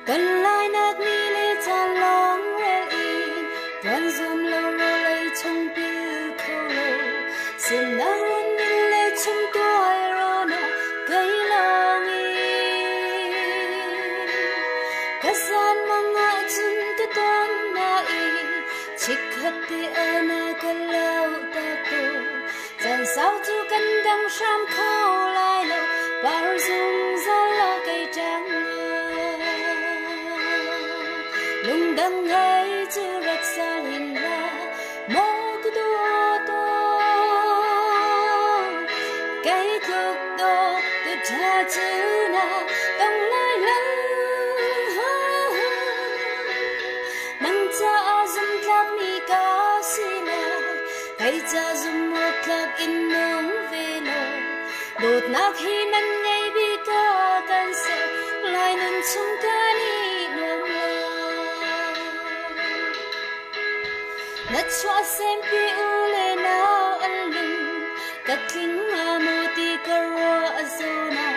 cần lại nát mi lê cha long lê in đoàn zoom lâu lâu lê trong bill khâu lâu xin na run mi lê trong tôi rona cây long in cái san mang ngại chun cái toan na in chích hất ti ana cái lâu ta tu dần sao chu căn đăng sam khâu lại lâu bao dung ra lo cây trắng lung đăng ngay chưa rắc xa hình la mô cứ đua tô cái cực độ từ cha chữ na đông lai lăng nang cha zum thác mi ca si la cái cha zum một thác in nong về lo đột nát hi nan ngay bi ca tan sợ lại nâng chung ca ni nuông nát xóa xem pi u lê nào ăn lưng cắt kính mà mô ti cà rô azona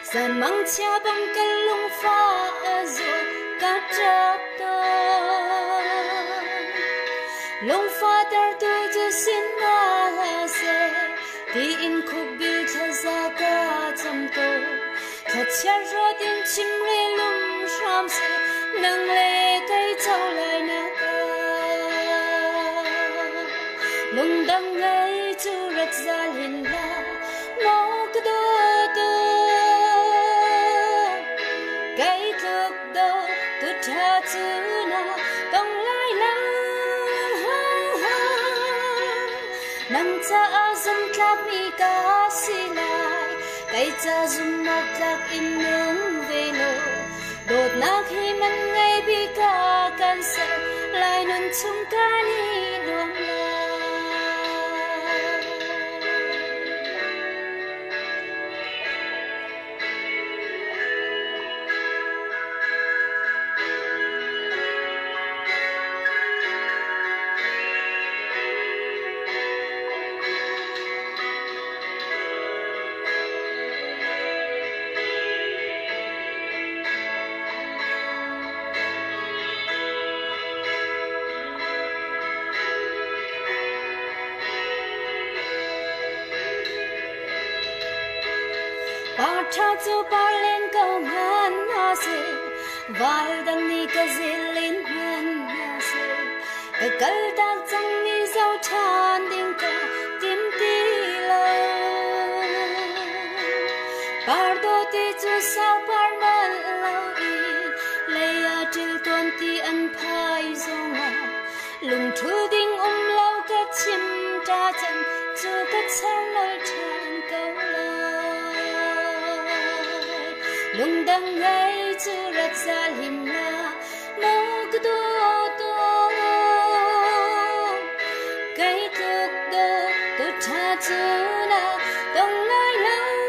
san mang cha băng cà lung pha azo cắt chọc to lung pha tar tu ju xin na la se ti in khúc bil tha za ca cham to thật cha ro tin chim lê lung sham se nâng lê cây châu lại na lung đăng ngay chu rắc ra hình la mô cứ đô đô cái cực độ tu cha chữ na đông lai lăng nang cha zum thác mi ca si lại cái cha zum một thác in nương về lo đột nát khi man ngay bi ca can sợ lại nâng chung ca ni luang la ba cha chu ba lên câu ngàn na se vai đăng ni cái gì lên ngàn na se cái cơn đau chẳng ni dấu chan đinh ca tim ti lo par do ti chu sao par man lo in leia til tuan ti an phai zonga lung thu ding lâu cái chim cha chân chu cái sang lối chan câu lung đăng ngay chưa rắc ra hình la mô cứ đô tô cái cực độ tu cha chữ na đông lai lăng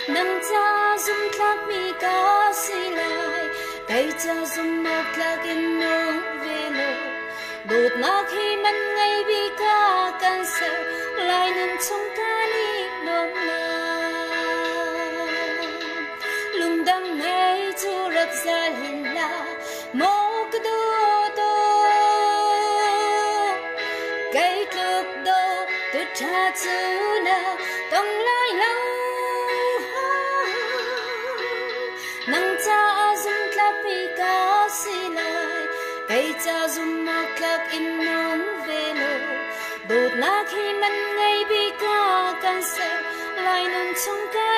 nang cha zum thác mi ca si lại cái cha zum một thác in nong về lo đột nát khi man ngay bi ca can sợ lại nâng chung ca ni luang la lung đăng ngay chu rắc ra hình la mô cứ đô tô cái cực độ tu cha chữ na đông lai lăng nang cha zum thác mi ca si lại cái cha zum một thác in nong về lo đột nát khi man ngay bi ca can sợ lại nâng chung ca